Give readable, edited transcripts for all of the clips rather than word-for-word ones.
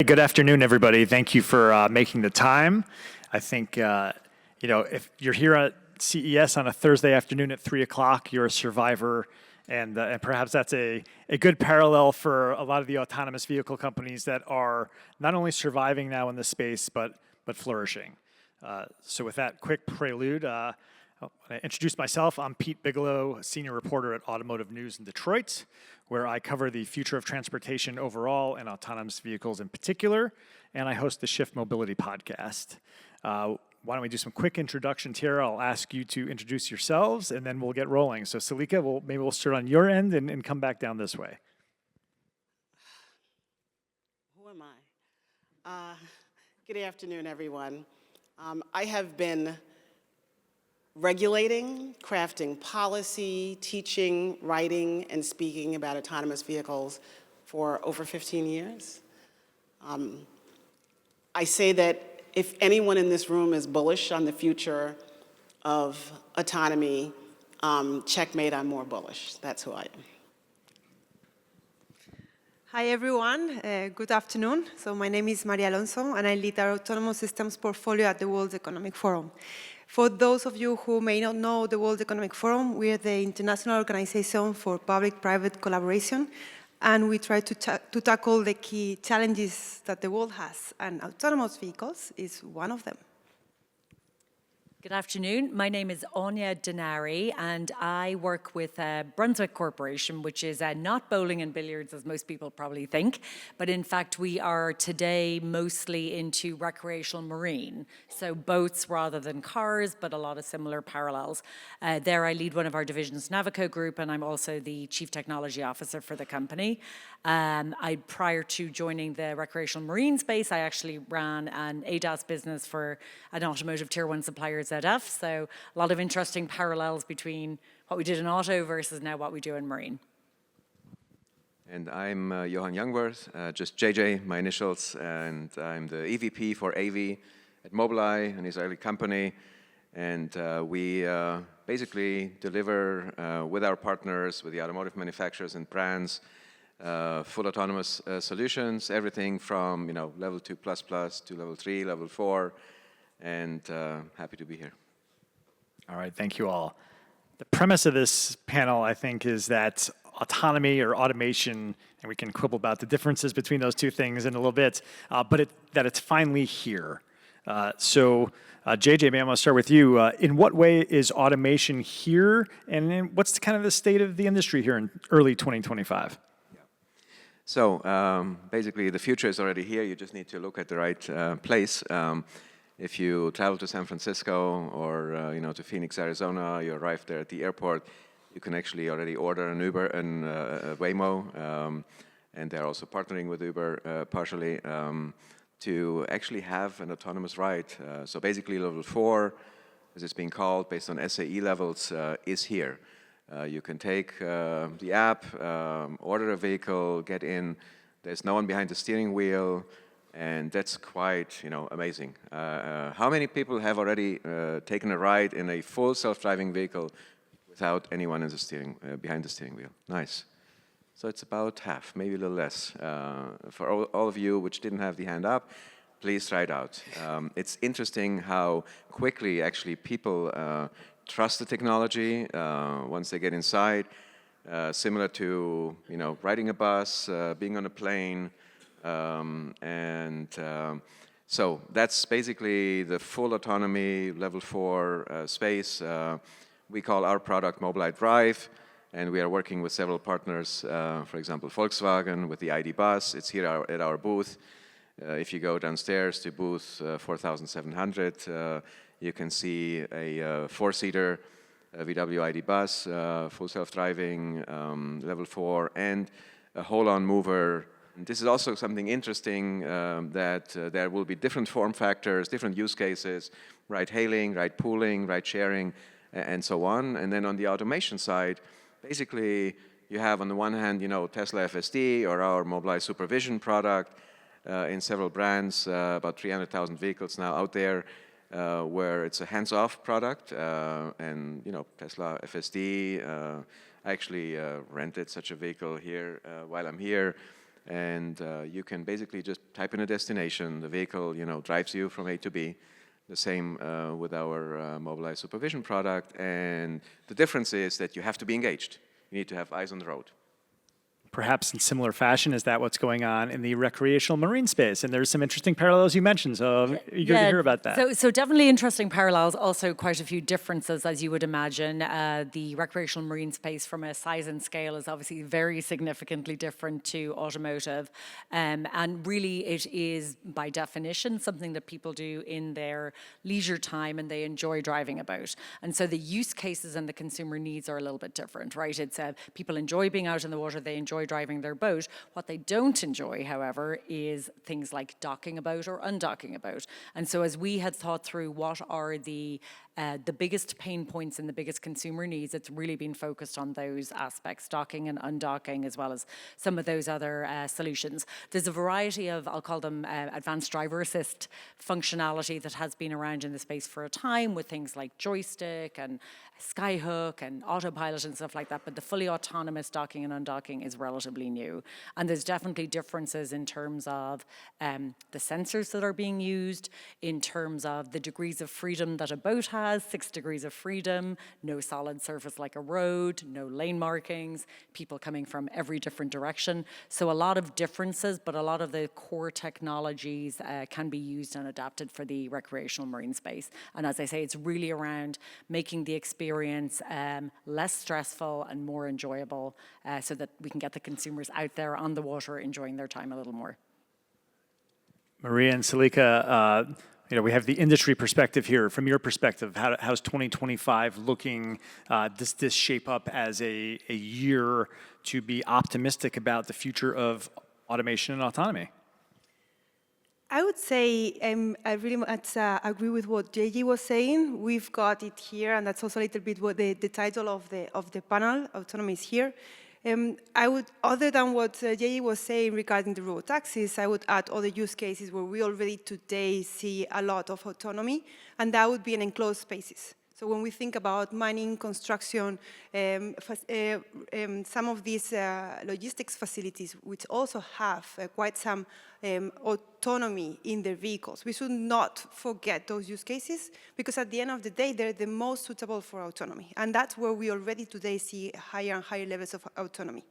good afternoon, everybody. Thank you for making the time. I think, if you're here at CES on a Thursday afternoon at 3 o'clock, you're a survivor. And perhaps that's a good parallel for a lot of the autonomous vehicle companies that are not only surviving now in this space, but flourishing. So with that quick prelude, I introduce myself. I'm Pete Bigelow, senior reporter at Automotive News in Detroit, where I cover the future of transportation overall and autonomous vehicles in particular, and I host the Shift Mobility podcast. Why don't we do some quick introductions here? I'll ask you to introduce yourselves, and then we'll get rolling. So, Salika, maybe we'll start on your end and come back down this way. Who am I? Good afternoon, everyone. I have been regulating, crafting policy, teaching, writing, and speaking about autonomous vehicles for over 15 years. I say that if anyone in this room is bullish on the future of autonomy, checkmate, I'm more bullish. That's who I am. Hi, everyone. Good afternoon. So my name is Maria Alonso, and I lead our autonomous systems portfolio at the World Economic Forum. For those of you who may not know the World Economic Forum, we are the international organization for public-private collaboration, and we try to tackle the key challenges that the world has, and autonomous vehicles is one of them. Good afternoon. My name is Anya Denari, and I work with Brunswick Corporation, which is not bowling and billiards, as most people probably think, but in fact, we are today mostly into recreational marine, so boats rather than cars, but a lot of similar parallels. There I lead one of our divisions, Navico Group, and I'm also the Chief Technology Officer for the company. Prior to joining the recreational marine space, I actually ran an ADAS business for an automotive tier 1 supplier, ZF, so a lot of interesting parallels between what we did in auto versus now what we do in marine. And I'm Johan Youngworth, just JJ, my initials, and I'm the EVP for AV at Mobileye, an Israeli company. And we basically deliver with our partners, with the automotive manufacturers and brands, full autonomous solutions, everything from level 2++ to level 3, level 4, and happy to be here. All right, thank you all. The premise of this panel, I think, is that autonomy or automation, and we can quibble about the differences between those two things in a little bit, but that it's finally here. So, JJ, maybe I'm going to start with you. In what way is automation here, and what's kind of the state of the industry here in early 2025? So basically, the future is already here. You just need to look at the right place. If you travel to San Francisco or to Phoenix, Arizona, you arrive there at the airport, you can actually already order an Uber and Waymo, and they're also partnering with Uber partially to actually have an autonomous ride. So basically, level 4, as it's being called, based on SAE levels, is here. You can take the app, order a vehicle, get in. There's no one behind the steering wheel, and that's quite, amazing. How many people have already taken a ride in a full self-driving vehicle without anyone in the behind the steering wheel? Nice. So it's about half, maybe a little less. For all of you which didn't have the hand up, please try it out. It's interesting how quickly actually people trust the technology once they get inside, similar to riding a bus, being on a plane, so that's basically the full autonomy level 4 space. We call our product Mobileye Drive, and we are working with several partners. For example, Volkswagen with the ID. Buzz. It's here at our booth. If you go downstairs to booth 4700. You can see a 4-seater VW ID. Buzz, full self-driving, level 4, and a hold-on mover. And this is also something interesting that there will be different form factors, different use cases, ride-hailing, ride-pooling, ride-sharing, and so on. And then on the automation side, basically you have on the one hand, Tesla FSD or our Mobileye Supervision product in several brands, about 300,000 vehicles now out there, where it's a hands-off product, and Tesla FSD. I actually rented such a vehicle here while I'm here, and you can basically just type in a destination. The vehicle, drives you from A to B. The same with our Mobilize Supervision product, and the difference is that you have to be engaged. You need to have eyes on the road. Perhaps in similar fashion, is that what's going on in the recreational marine space? And there's some interesting parallels you mentioned, so eager to hear about that. So definitely interesting parallels, also quite a few differences, as you would imagine. The recreational marine space from a size and scale is obviously very significantly different to automotive. And really it is, by definition, something that people do in their leisure time and they enjoy driving about. And so the use cases and the consumer needs are a little bit different, right? It's people enjoy being out in the water, they enjoy driving their boat. What they don't enjoy, however, is things like docking a boat or undocking a boat. And so as we had thought through what are the biggest pain points and the biggest consumer needs, it's really been focused on those aspects, docking and undocking, as well as some of those other solutions. There's a variety of, I'll call them advanced driver assist functionality that has been around in the space for a time, with things like joystick and Skyhook and autopilot and stuff like that, but the fully autonomous docking and undocking is relatively new. And there's definitely differences in terms of the sensors that are being used, in terms of the degrees of freedom that a boat has, 6 degrees of freedom, no solid surface like a road, no lane markings, people coming from every different direction. So a lot of differences, but a lot of the core technologies can be used and adapted for the recreational marine space. And as I say, it's really around making the experience less stressful and more enjoyable, so that we can get the consumers out there on the water enjoying their time a little more. Maria and Salika, we have the industry perspective here. From your perspective, how's 2025 looking? Does this shape up as a year to be optimistic about the future of automation and autonomy? I would say I really much agree with what JJ was saying. We've got it here, and that's also a little bit what the title of the panel, Autonomy, is here. I would, other than what JJ was saying regarding the robotaxis, I would add other use cases where we already today see a lot of autonomy, and that would be in enclosed spaces. So when we think about mining, construction, some of these logistics facilities, which also have quite some autonomy in their vehicles, we should not forget those use cases, because at the end of the day, they're the most suitable for autonomy. And that's where we already today see higher and higher levels of autonomy.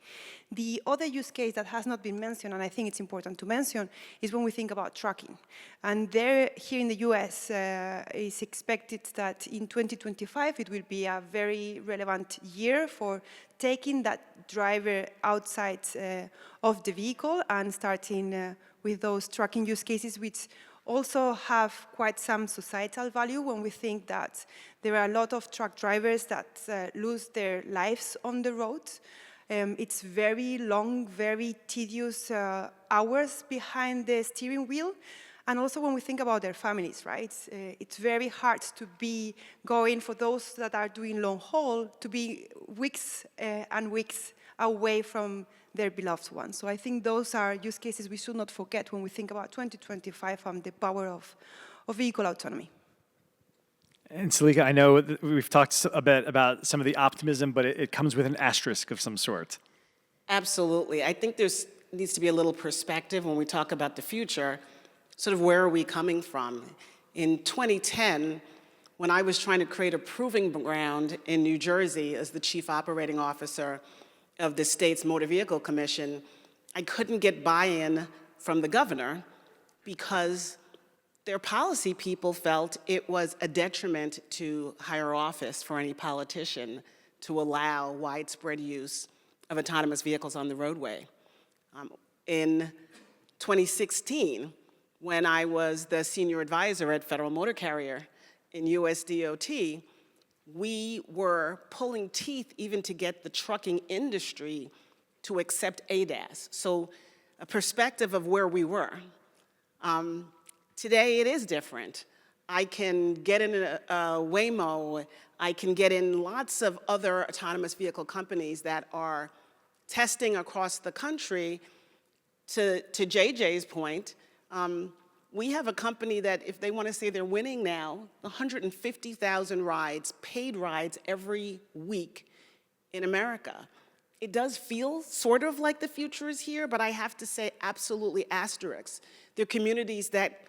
The other use case that has not been mentioned, and I think it's important to mention, is when we think about trucking. And there, here in the US, it's expected that in 2025, it will be a very relevant year for taking that driver outside of the vehicle and starting with those trucking use cases, which also have quite some societal value when we think that there are a lot of truck drivers that lose their lives on the road. It's very long, very tedious hours behind the steering wheel. And also when we think about their families, right? It's very hard to be going, for those that are doing long haul, to be weeks and weeks away from their beloved ones. So I think those are use cases we should not forget when we think about 2025 and the power of vehicle autonomy. And Salika, I know that we've talked a bit about some of the optimism, but it comes with an asterisk of some sort. Absolutely. I think there needs to be a little perspective when we talk about the future. Sort of where are we coming from? In 2010, when I was trying to create a proving ground in New Jersey as the chief operating officer of the state's Motor Vehicle Commission, I couldn't get buy-in from the governor because their policy people felt it was a detriment to higher office for any politician to allow widespread use of autonomous vehicles on the roadway. In 2016, when I was the senior advisor at Federal Motor Carrier in USDOT, we were pulling teeth even to get the trucking industry to accept ADAS. So a perspective of where we were. Today it is different. I can get in a Waymo, I can get in lots of other autonomous vehicle companies that are testing across the country. To JJ's point, we have a company that, if they want to say they're winning now, 150,000 rides, paid rides every week in America. it does feel sort of like the future is here, but I have to say absolutely asterisks. There are communities that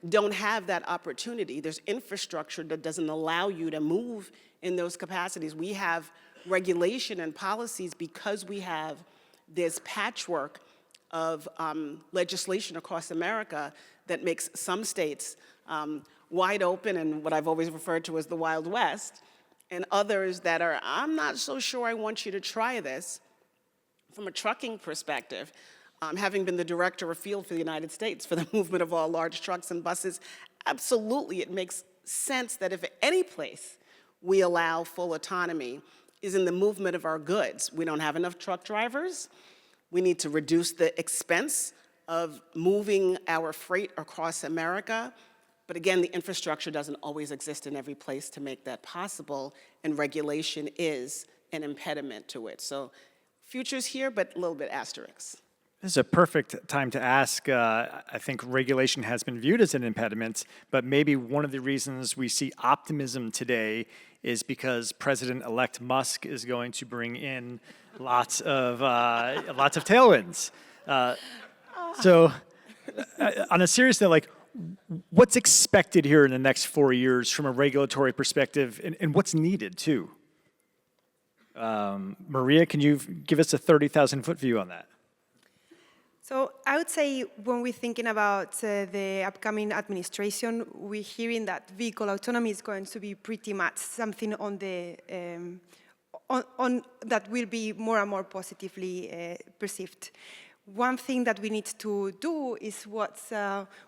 don't have that opportunity. There's infrastructure that doesn't allow you to move in those capacities. We have regulation and policies because we have this patchwork of legislation across America that makes some states wide open and what I've always referred to as the Wild West, and others that are, I'm not so sure I want you to try this. From a trucking perspective, having been the director of field for the United States for the movement of all large trucks and buses, absolutely it makes sense that if any place we allow full autonomy is in the movement of our goods. We don't have enough truck drivers. We need to reduce the expense of moving our freight across America. But again, the infrastructure doesn't always exist in every place to make that possible, and regulation is an impediment to it. So future's here, but a little bit asterisk. This is a perfect time to ask. I think regulation has been viewed as an impediment, but maybe one of the reasons we see optimism today is because President-elect Musk is going to bring in lots of tailwinds. So, on a serious note, like, what's expected here in the next 4 years from a regulatory perspective, and what's needed too? Maria, can you give us a 30,000-foot view on that? So I would say when we're thinking about the upcoming administration, we're hearing that vehicle autonomy is going to be pretty much something on the that will be more and more positively perceived. One thing that we need to do is what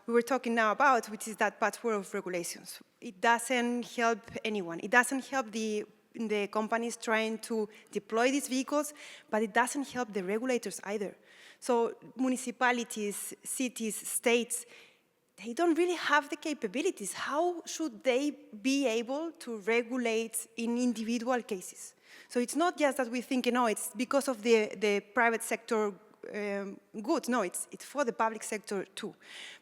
we were talking now about, which is that patchwork of regulations. It doesn't help anyone. It doesn't help the companies trying to deploy these vehicles, but it doesn't help the regulators either. So municipalities, cities, states, they don't really have the capabilities. How should they be able to regulate in individual cases? So it's not just that we're thinking, no, it's because of the private sector goods. No, it's for the public sector too.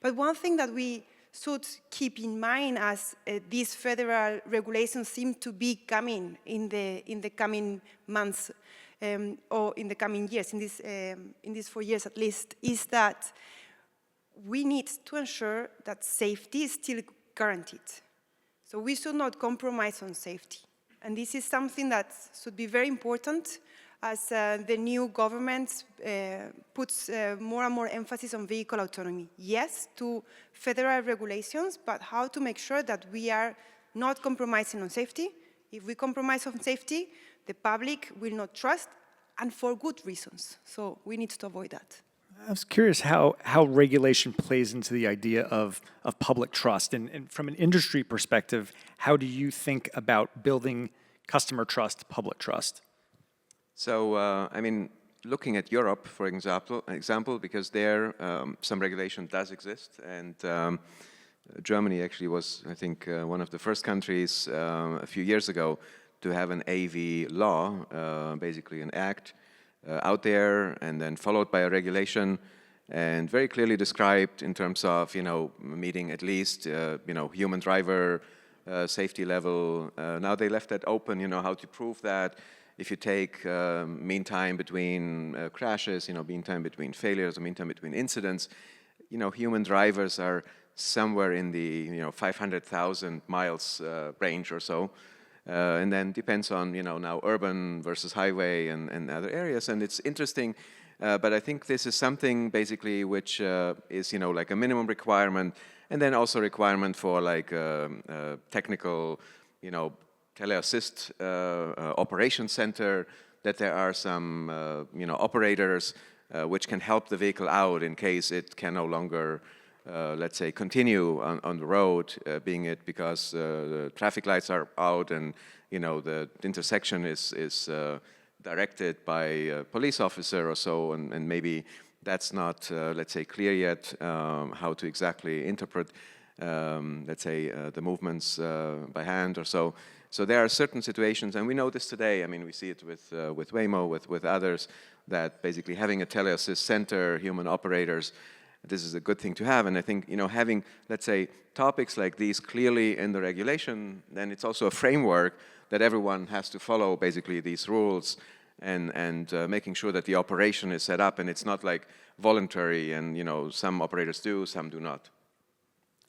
But one thing that we should keep in mind as these federal regulations seem to be coming in the coming months, or in the coming years, in these 4 years at least, is that we need to ensure that safety is still guaranteed. So we should not compromise on safety. And this is something that should be very important as the new government puts more and more emphasis on vehicle autonomy. Yes, to federal regulations, but how to make sure that we are not compromising on safety. If we compromise on safety, the public will not trust, and for good reasons. So we need to avoid that. I was curious how regulation plays into the idea of public trust. And from an industry perspective, how do you think about building customer trust, public trust? So, I mean, looking at Europe, for example, because there some regulation does exist, and Germany actually was, I think, one of the first countries a few years ago to have an AV law, basically an act out there, and then followed by a regulation, and very clearly described in terms of, meeting at least, human driver safety level. Now they left that open, how to prove that. If you take mean time between crashes, mean time between failures, or mean time between incidents, human drivers are somewhere in the 500,000 miles range or so. And then depends on, now urban versus highway and other areas. And it's interesting, but I think this is something basically which is, like a minimum requirement, and then also requirement for like technical, teleassist operation center, that there are some, operators which can help the vehicle out in case it can no longer let's say, continue on the road, being it because the traffic lights are out and, the intersection is directed by a police officer or so, and maybe that's not, let's say, clear yet how to exactly interpret, let's say, the movements by hand or so. So there are certain situations, and we know this today. I mean, we see it with Waymo, with others, that basically having a teleassist center, human operators, this is a good thing to have. And I think, having, let's say, topics like these clearly in the regulation, then it's also a framework that everyone has to follow, basically, these rules. and making sure that the operation is set up and it's not like voluntary and, you know, some operators do, some do not.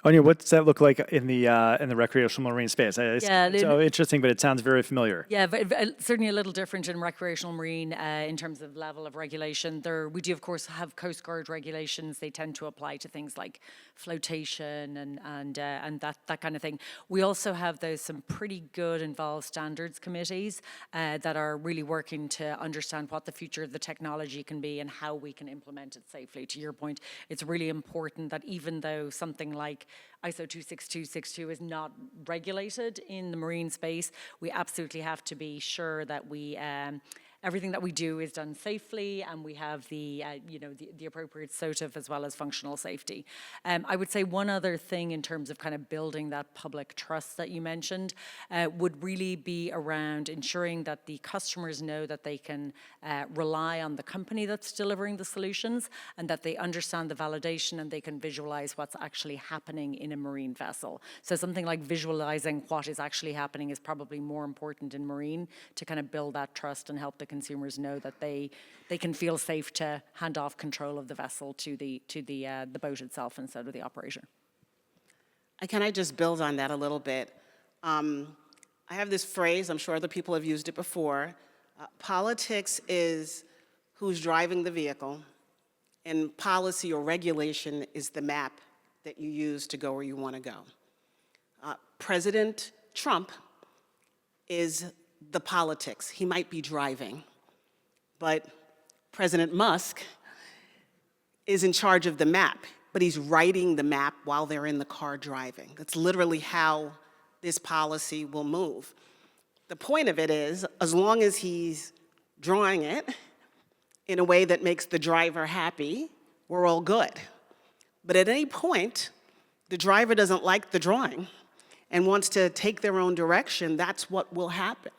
Anya, what does that look like in the recreational marine space? It's Yeah, so interesting, but it sounds very familiar. Yeah, but certainly a little different in recreational marine in terms of level of regulation. We do, of course, have Coast Guard regulations. They tend to apply to things like flotation and that kind of thing. We also have some pretty good involved standards committees that are really working to understand what the future of the technology can be and how we can implement it safely. To your point, it's really important that even though something like ISO 26262 is not regulated in the marine space, we absolutely have to be sure that everything that we do is done safely, and we have the appropriate SOTF as well as functional safety. I would say one other thing in terms of kind of building that public trust that you mentioned would really be around ensuring that the customers know that they can rely on the company that's delivering the solutions, and that they understand the validation and they can visualize what's actually happening in a marine vessel. So something like visualizing what is actually happening is probably more important in marine to kind of build that trust and help the consumers know that they can feel safe to hand off control of the vessel to the boat itself instead of the operator. Can I just build on that a little bit? I have this phrase, I'm sure other people have used it before. Politics is who's driving the vehicle, and policy or regulation is the map that you use to go where you want to go. President Trump is the politics. He might be driving, but President Musk is in charge of the map, but he's writing the map while they're in the car driving. That's literally how this policy will move. The point of it is, as long as he's drawing it in a way that makes the driver happy, we're all good. But at any point, the driver doesn't like the drawing and wants to take their own direction, that's what will happen.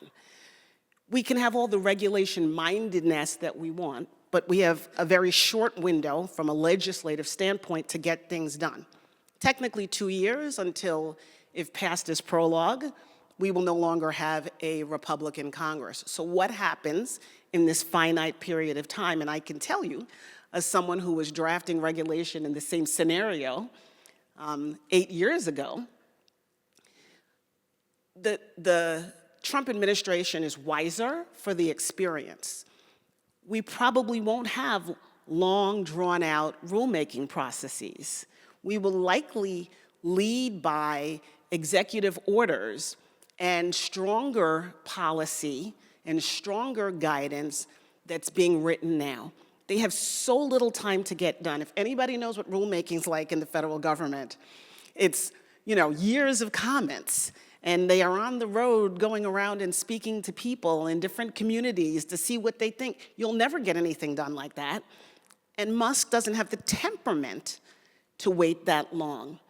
We can have all the regulation mindedness that we want, but we have a very short window from a legislative standpoint to get things done. Technically 2 years until, if passed as prologue, we will no longer have a Republican Congress. So what happens in this finite period of time? And I can tell you, as someone who was drafting regulation in the same scenario 8 years ago, the Trump administration is wiser for the experience. We probably won't have long, drawn-out rulemaking processes. We will likely lead by executive orders and stronger policy and stronger guidance that's being written now. They have so little time to get done. If anybody knows what rulemaking's like in the federal government, it's, years of comments. And they are on the road going around and speaking to people in different communities to see what they think. You'll never get anything done like that. And Musk doesn't have the temperament to wait that long.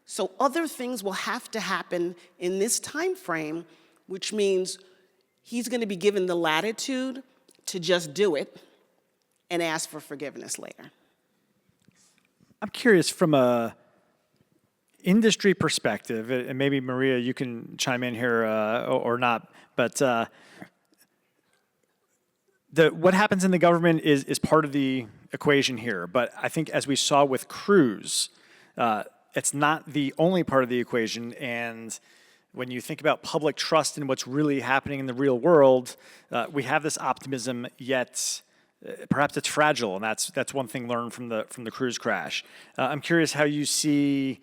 So other things will have to happen in this time frame, which means he's going to be given the latitude to just do it and ask for forgiveness later. I'm curious from a industry perspective, and maybe Maria, you can chime in here or not, but what happens in the government is part of the equation here. But I think as we saw with Cruise, it's not the only part of the equation. And when you think about public trust and what's really happening in the real world, we have this optimism, yet perhaps it's fragile, and that's one thing learned from the Cruise crash. I'm curious how you see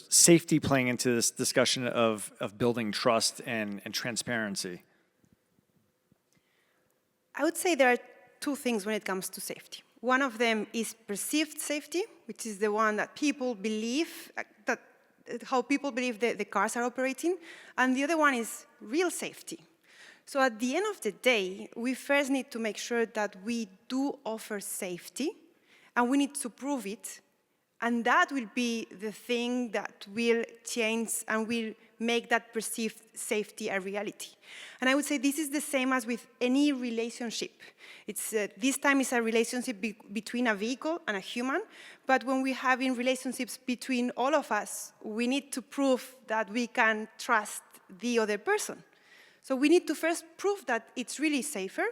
safety playing into this discussion of building trust and transparency. I would say there are two things when it comes to safety. One of them is perceived safety, which is the one that people believe, how people believe the cars are operating. And the other one is real safety. So at the end of the day, we first need to make sure that we do offer safety, and we need to prove it. And that will be the thing that will change and will make that perceived safety a reality. And I would say this is the same as with any relationship. This time it's a relationship between a vehicle and a human, but when we're having relationships between all of us, we need to prove that we can trust the other person. So we need to first prove that it's really safer,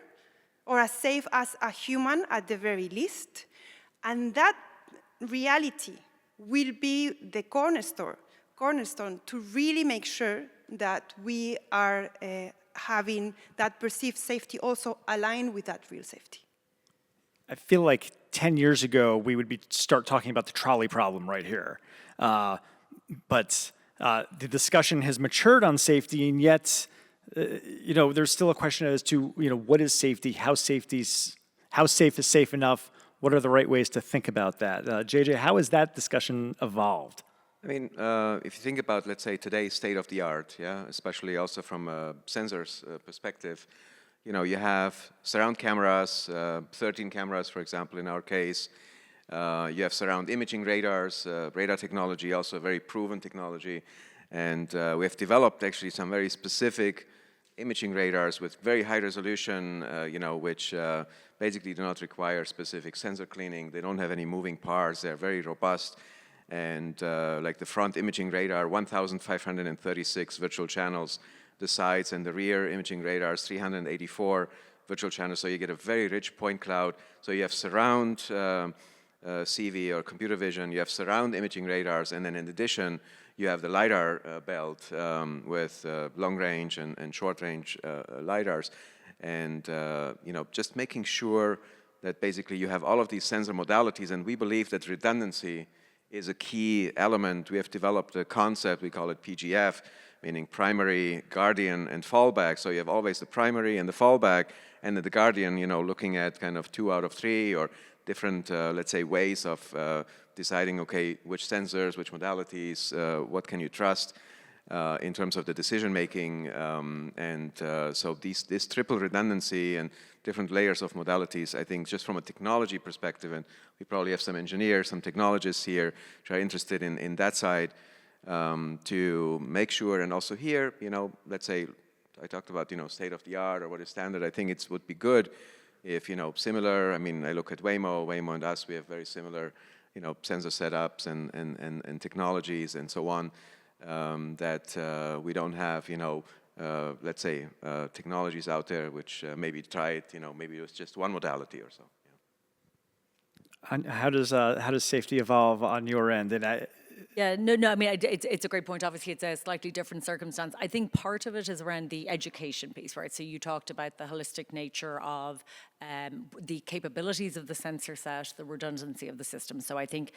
or as safe as a human at the very least. And that reality will be the cornerstone to really make sure that we are having that perceived safety also aligned with that real safety. I feel like 10 years ago, we would start talking about the trolley problem right here. But the discussion has matured on safety, and yet, there's still a question as to, what is safety? How safe is safe enough? What are the right ways to think about that? JJ, how has that discussion evolved? I mean, if you think about, let's say, today's state of the art, yeah, especially also from a sensors perspective, you have surround cameras, 13 cameras, for example, in our case. You have surround imaging radars, radar technology, also a very proven technology. And we have developed actually some very specific imaging radars with very high resolution, which basically do not require specific sensor cleaning. They don't have any moving parts. They're very robust. And like the front imaging radar, 1,536 virtual channels. The sides and the rear imaging radars, 384 virtual channels. So you get a very rich point cloud. So you have surround CV or computer vision. You have surround imaging radars. And then in addition, you have the LiDAR belt with long range and short range LiDARs. And just making sure that basically you have all of these sensor modalities. And we believe that redundancy is a key element. We have developed a concept, we call it PGF, meaning primary, guardian, and fallback. So you have always the primary and the fallback, and the guardian, looking at kind of 2 out of 3 or different, let's say, ways of deciding, okay, which sensors, which modalities, what can you trust in terms of the decision making. So this triple redundancy and different layers of modalities, I think just from a technology perspective, and we probably have some engineers, some technologists here which are interested in that side, to make sure, and also here, let's say, I talked about, state of the art or what is standard. I think it would be good if, similar, I mean, I look at Waymo and us, we have very similar, sensor setups and technologies and so on, that we don't have, let's say, technologies out there which maybe try it, maybe it was just one modality or so. Yeah. And how does safety evolve on your end? And Yeah, no, I mean, it's a great point. Obviously, it's a slightly different circumstance. I think part of it is around the education piece, right? So you talked about the holistic nature of the capabilities of the sensor set, the redundancy of the system. So I think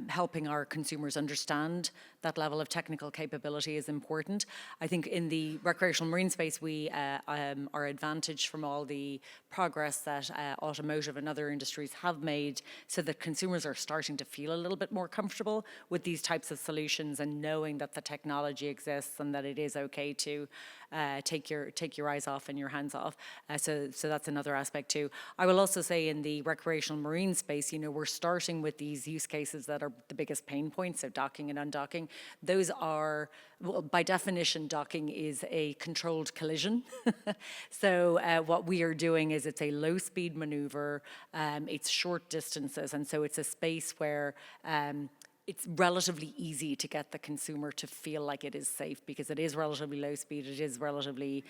helping our consumers understand that level of technical capability is important. I think in the recreational marine space, we are advantaged from all the progress that automotive and other industries have made, so that consumers are starting to feel a little bit more comfortable with these types of solutions and knowing that the technology exists and that it is okay to take your eyes off and your hands off. So that's another aspect too. I will also say in the recreational marine space, we're starting with these use cases that are the biggest pain points, so docking and undocking. Those are, well, by definition, docking is a controlled collision. So what we are doing is it's a low-speed maneuver, it's short distances, and so it's a space where it's relatively easy to get the consumer to feel like it is safe, because it is relatively low speed, it is relatively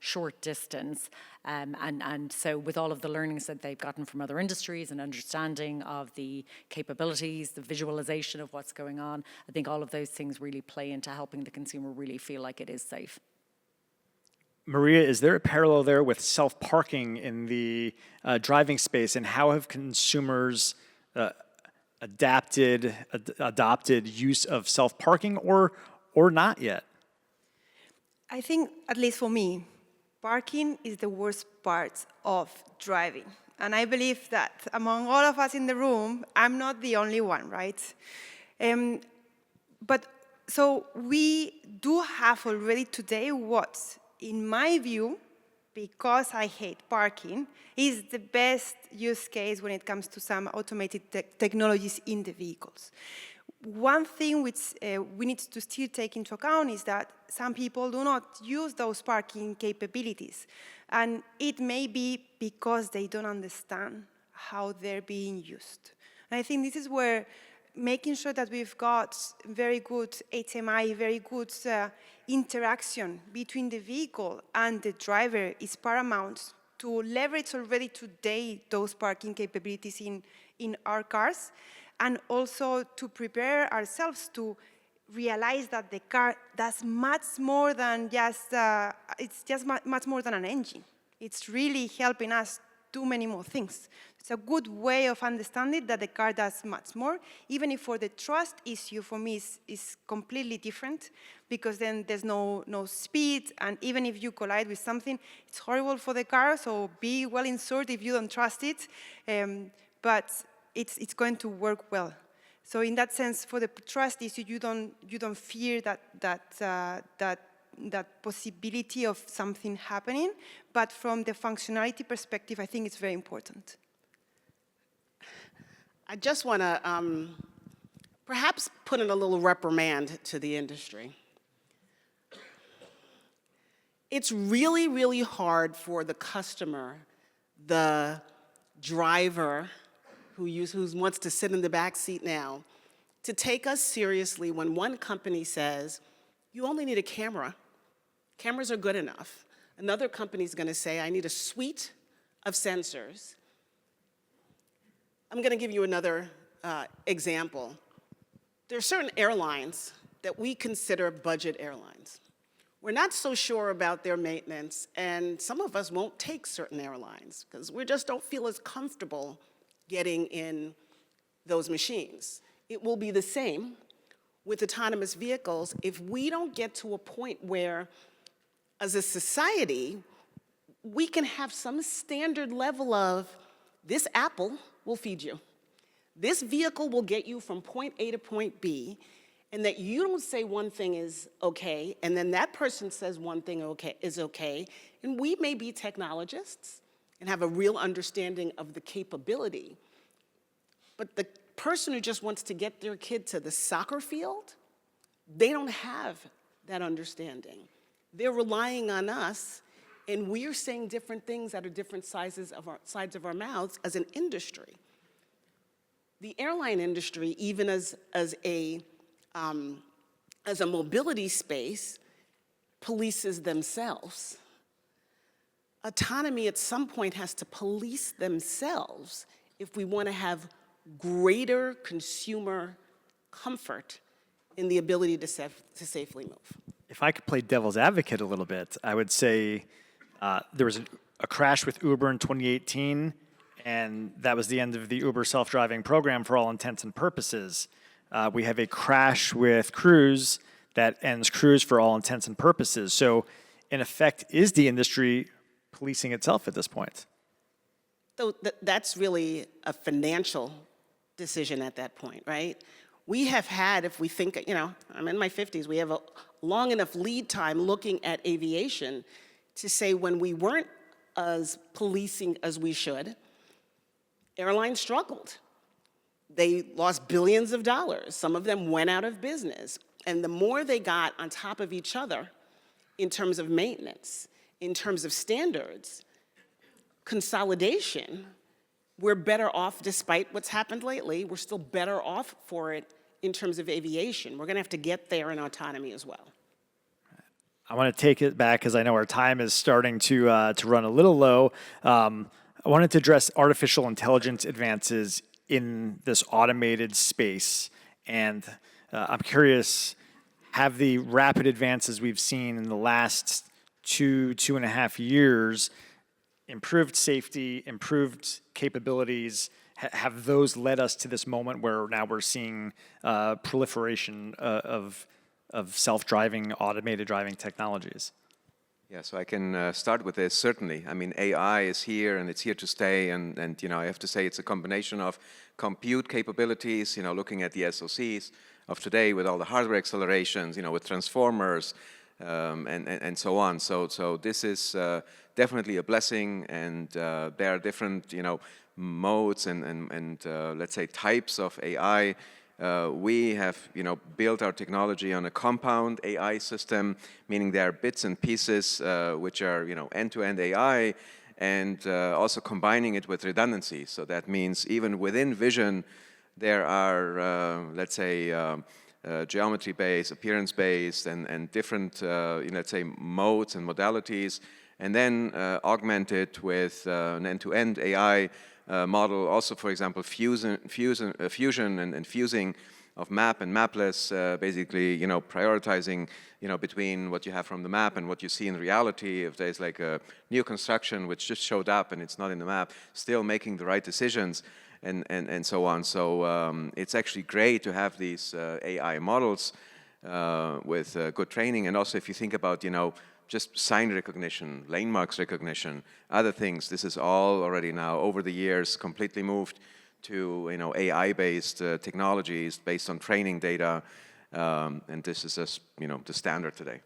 short distance. And so with all of the learnings that they've gotten from other industries and understanding of the capabilities, the visualization of what's going on, I think all of those things really play into helping the consumer really feel like it is safe. Maria, is there a parallel there with self-parking in the driving space, and how have consumers adopted use of self-parking or not yet? I think, at least for me, parking is the worst part of driving. And I believe that among all of us in the room, I'm not the only one, right? But so we do have already today what, in my view, because I hate parking, is the best use case when it comes to some automated technologies in the vehicles. One thing which we need to still take into account is that some people do not use those parking capabilities. And it may be because they don't understand how they're being used. And I think this is where making sure that we've got very good HMI, very good interaction between the vehicle and the driver is paramount to leverage already today those parking capabilities in our cars, and also to prepare ourselves to realize that the car does much more than just, much more than an engine. It's really helping us do many more things. It's a good way of understanding that the car does much more, even if for the trust issue for me is completely different, because then there's no speed, and even if you collide with something, it's horrible for the car, so be well insured if you don't trust it, but it's going to work well. So in that sense, for the trust issue, you don't fear that possibility of something happening, but from the functionality perspective, I think it's very important. I just want to perhaps put in a little reprimand to the industry. It's really, really hard for the customer, the driver who wants to sit in the back seat now, to take us seriously when one company says, you only need a camera. Cameras are good enough. Another company is going to say, I need a suite of sensors. I'm going to give you another example. There are certain airlines that we consider budget airlines. We're not so sure about their maintenance, and some of us won't take certain airlines because we just don't feel as comfortable getting in those machines. It will be the same with autonomous vehicles if we don't get to a point where, as a society, we can have some standard level of, this apple will feed you. This vehicle will get you from point A to point B, and that you don't say one thing is okay, and then that person says one thing is okay, and we may be technologists and have a real understanding of the capability, but the person who just wants to get their kid to the soccer field, they don't have that understanding. They're relying on us, and we're saying different things out of different sides of our mouths as an industry. The airline industry, even as a mobility space, polices themselves. Autonomy at some point has to police themselves if we want to have greater consumer comfort in the ability to safely move. If I could play devil's advocate a little bit, I would say there was a crash with Uber in 2018, and that was the end of the Uber self-driving program for all intents and purposes. We have a crash with Cruise that ends Cruise for all intents and purposes. So, in effect, is the industry policing itself at this point? So that's really a financial decision at that point, right? We have had, if we think, I'm in my 50s, we have a long enough lead time looking at aviation to say when we weren't as policing as we should, airlines struggled. They lost billions of dollars. Some of them went out of business. And the more they got on top of each other in terms of maintenance, in terms of standards, consolidation, we're better off, despite what's happened lately, we're still better off for it in terms of aviation. We're going to have to get there in autonomy as well. I want to take it back because I know our time is starting to run a little low. I wanted to address artificial intelligence advances in this automated space. And I'm curious, have the rapid advances we've seen in the last 2.5 years improved safety, improved capabilities? Have those led us to this moment where now we're seeing proliferation of self-driving, automated driving technologies? Yeah, so I can start with this, certainly. I mean, AI is here and it's here to stay, and I have to say it's a combination of compute capabilities, looking at the SoCs of today with all the hardware accelerations, with transformers, and so on. So this is definitely a blessing, and there are different, modes and let's say types of AI. We have, built our technology on a compound AI system, meaning there are bits and pieces which are, end-to-end AI, and also combining it with redundancy. So that means even within vision, there are, let's say, geometry-based, appearance-based, and different, let's say, modes and modalities, and then augmented with an end-to-end AI model. Also, for example, fusion and fusing of map and mapless, basically, prioritizing, between what you have from the map and what you see in reality. If there's like a new construction which just showed up and it's not in the map, still making the right decisions and so on. So it's actually great to have these AI models with good training. And also, if you think about, just sign recognition, lane marks recognition, other things, this is all already now over the years completely moved to AI-based technologies based on training data, and this is just the standard today.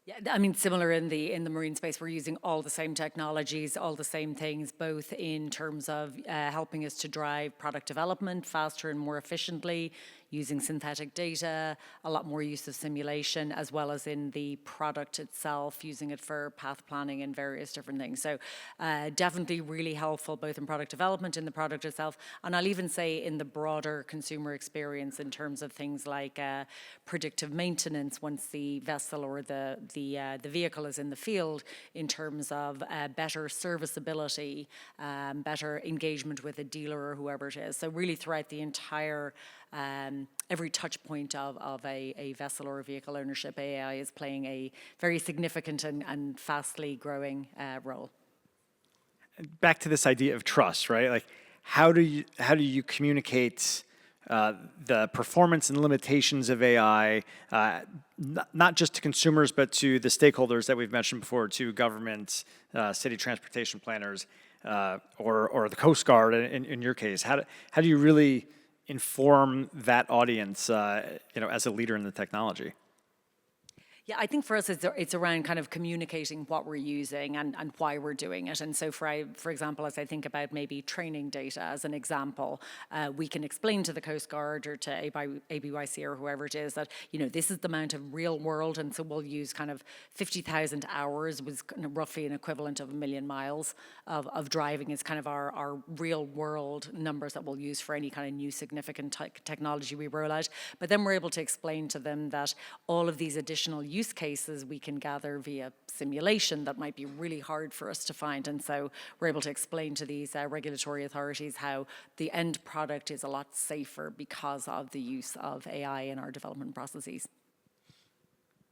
Yeah, I mean, similar in the marine space, we're using all the same technologies, all the same things, both in terms of helping us to drive product development faster and more efficiently, using synthetic data, a lot more use of simulation, as well as in the product itself, using it for path planning and various different things. So definitely really helpful, both in product development, in the product itself, and I'll even say in the broader consumer experience in terms of things like predictive maintenance once the vessel or the vehicle is in the field, in terms of better serviceability, better engagement with a dealer or whoever it is. So really throughout the entire every touch point of a vessel or a vehicle ownership, AI is playing a very significant and fastly growing role. Back to this idea of trust, right? Like, how do you communicate the performance and limitations of AI, not just to consumers, but to the stakeholders that we've mentioned before, to government, city transportation planners, or the Coast Guard in your case? How do you really inform that audience, as a leader in the technology? Yeah, I think for us it's around kind of communicating what we're using and why we're doing it. And so for example, as I think about maybe training data as an example, we can explain to the Coast Guard or to ABYC or whoever it is that, this is the amount of real world, and so we'll use kind of 50,000 hours was kind of roughly an equivalent of 1 million miles of driving is kind of our real world numbers that we'll use for any kind of new significant technology we roll out. But then we're able to explain to them that all of these additional use cases we can gather via simulation that might be really hard for us to find. And so we're able to explain to these regulatory authorities how the end product is a lot safer because of the use of AI in our development processes.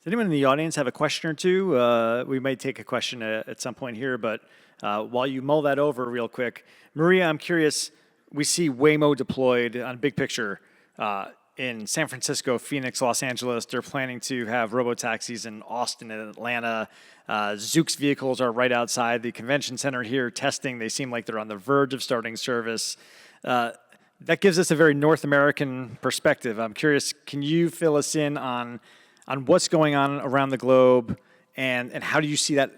Does anyone in the audience have a question or two? We may take a question at some point here, but while you mull that over real quick, Maria, I'm curious, we see Waymo deployed on big picture in San Francisco, Phoenix, Los Angeles. They're planning to have robotaxis in Austin and Atlanta. Zoox vehicles are right outside the convention center here testing. They seem like they're on the verge of starting service. That gives us a very North American perspective. I'm curious, can you fill us in on what's going on around the globe, and how do you see that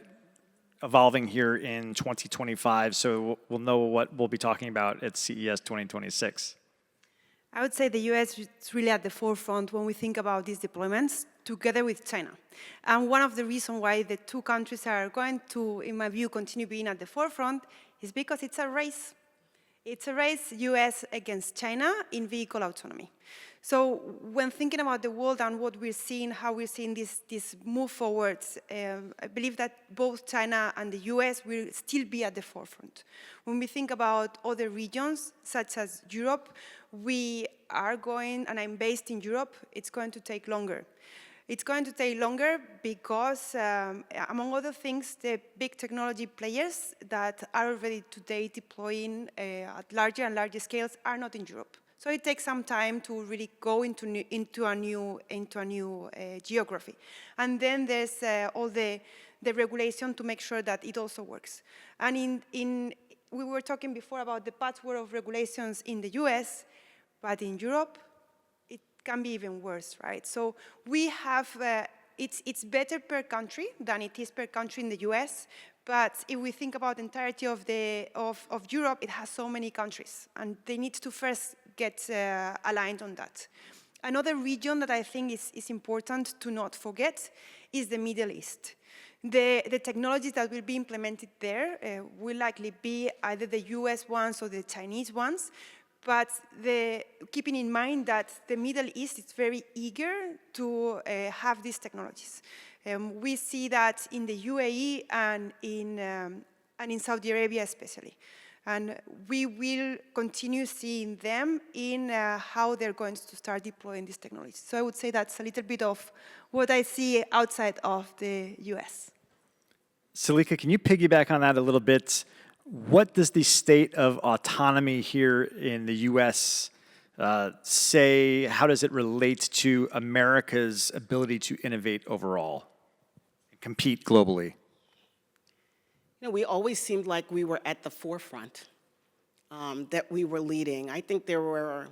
evolving here in 2025, so we'll know what we'll be talking about at CES 2026? I would say the US is really at the forefront when we think about these deployments, together with China. And one of the reasons why the two countries are going to, in my view, continue being at the forefront is because it's a race. It's a race, US against China, in vehicle autonomy. So when thinking about the world and what we're seeing, how we're seeing this move forwards, I believe that both China and the US will still be at the forefront. When we think about other regions, such as Europe, we are going, and I'm based in Europe, it's going to take longer. It's going to take longer because, among other things, the big technology players that are already today deploying at larger and larger scales are not in Europe. So it takes some time to really go into a new geography. And then there's all the regulation to make sure that it also works. And we were talking before about the patchwork of regulations in the US, but in Europe, it can be even worse, right? So we have, it's better per country than it is per country in the US, but if we think about the entirety of Europe, it has so many countries, and they need to first get aligned on that. Another region that I think is important to not forget is the Middle East. The technologies that will be implemented there will likely be either the US ones or the Chinese ones, But keeping in mind that the Middle East is very eager to have these technologies. We see that in the UAE and in Saudi Arabia especially. And we will continue seeing them in how they're going to start deploying these technologies. So I would say that's a little bit of what I see outside of the US. Salika, can you piggyback on that a little bit? What does the state of autonomy here in the US say? How does it relate to America's ability to innovate overall, compete globally? You know, we always seemed like we were at the forefront, that we were leading. I think there were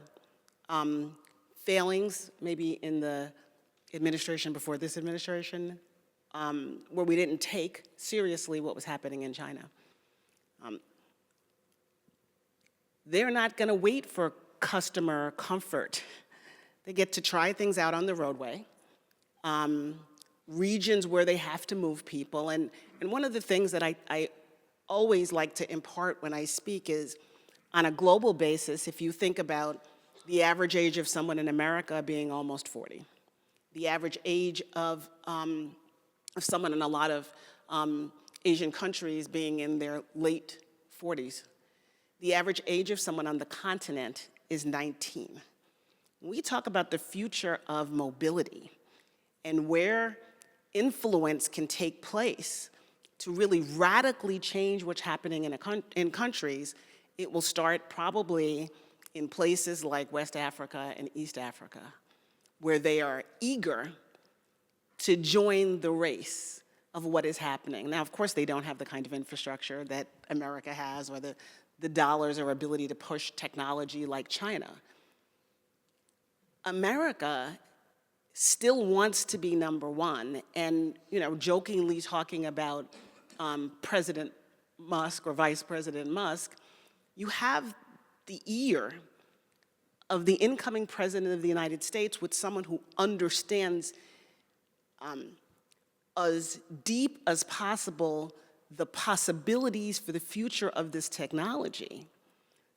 failings maybe in the administration before this administration where we didn't take seriously what was happening in China. They're not going to wait for customer comfort. They get to try things out on the roadway. Regions where they have to move people. And one of the things that I always like to impart when I speak is, on a global basis, if you think about the average age of someone in America being almost 40, the average age of someone in a lot of Asian countries being in their late 40s, the average age of someone on the continent is 19. We talk about the future of mobility and where influence can take place to really radically change what's happening in countries. It will start probably in places like West Africa and East Africa, where they are eager to join the race of what is happening. Now, of course, they don't have the kind of infrastructure that America has, or the dollars or ability to push technology like China. America still wants to be number one, and jokingly talking about President Musk or Vice President Musk, you have the ear of the incoming President of the United States with someone who understands as deep as possible the possibilities for the future of this technology,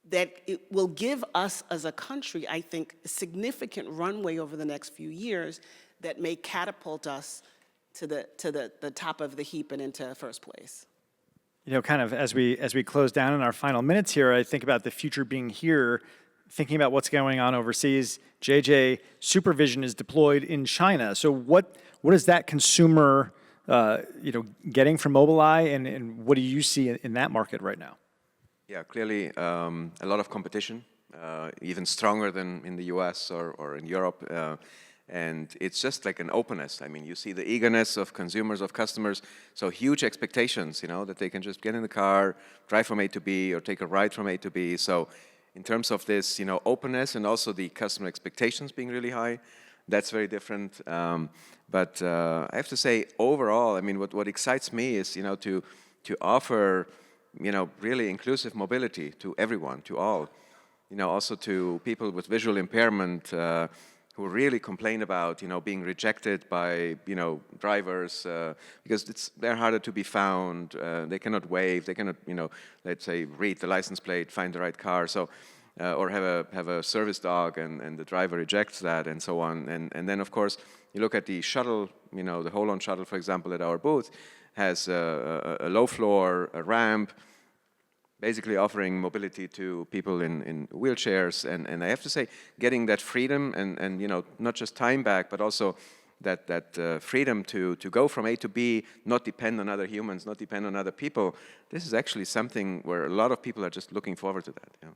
that it will give us as a country, I think, a significant runway over the next few years that may catapult us to the top of the heap and into first place. Kind of as we close down in our final minutes here, I think about the future being here, thinking about what's going on overseas. JJ, Supervision is deployed in China. So what is that consumer getting from Mobileye, and what do you see in that market right now? Yeah, clearly a lot of competition, even stronger than in the US or in Europe. And it's just like an openness. I mean, you see the eagerness of consumers, of customers, so huge expectations, that they can just get in the car, drive from A to B, or take a ride from A to B. So in terms of this, openness and also the customer expectations being really high, that's very different. But I have to say, overall, I mean, what excites me is, to offer, really inclusive mobility to everyone, to all. Also to people with visual impairment who really complain about, being rejected by, drivers because they're harder to be found. They cannot wave. They cannot, let's say, read the license plate, find the right car. So, or have a service dog and the driver rejects that and so on. And then, of course, you look at the shuttle, the HOLON shuttle, for example, at our booth, has a low floor, a ramp, basically offering mobility to people in wheelchairs. And I have to say, getting that freedom and not just time back, but also that freedom to go from A to B, not depend on other humans, not depend on other people, this is actually something where a lot of people are just looking forward to that. Yeah.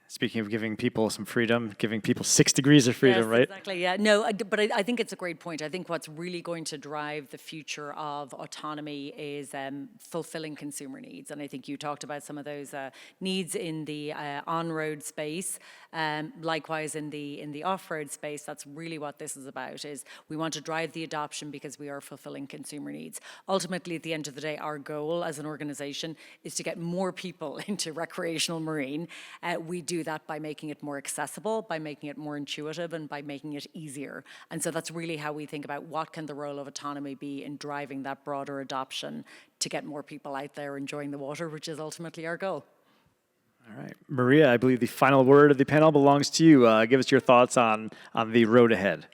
Speaking of giving people some freedom, giving people 6 degrees of freedom, yes, right? Exactly, yeah. No, but I think it's a great point. I think what's really going to drive the future of autonomy is fulfilling consumer needs. And I think you talked about some of those needs in the on-road space. Likewise, in the off-road space, that's really what this is about, is we want to drive the adoption because we are fulfilling consumer needs. Ultimately, at the end of the day, our goal as an organization is to get more people into recreational marine. We do that by making it more accessible, by making it more intuitive, and by making it easier. And so that's really how we think about what can the role of autonomy be in driving that broader adoption to get more people out there enjoying the water, which is ultimately our goal. All right. Maria, I believe the final word of the panel belongs to you. Give us your thoughts on the road ahead.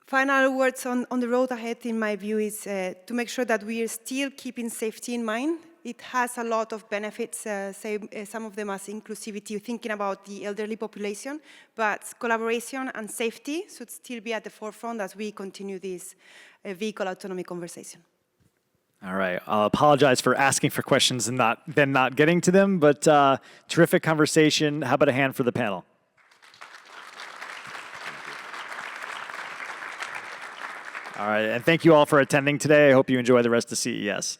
Final words on the road ahead, in my view, is to make sure that we are still keeping safety in mind. It has a lot of benefits, some of them as inclusivity, thinking about the elderly population, but collaboration and safety should still be at the forefront as we continue this vehicle autonomy conversation. All right. I'll apologize for asking for questions and then not getting to them, but terrific conversation. How about a hand for the panel? All right. And thank you all for attending today. I hope you enjoy the rest of CES.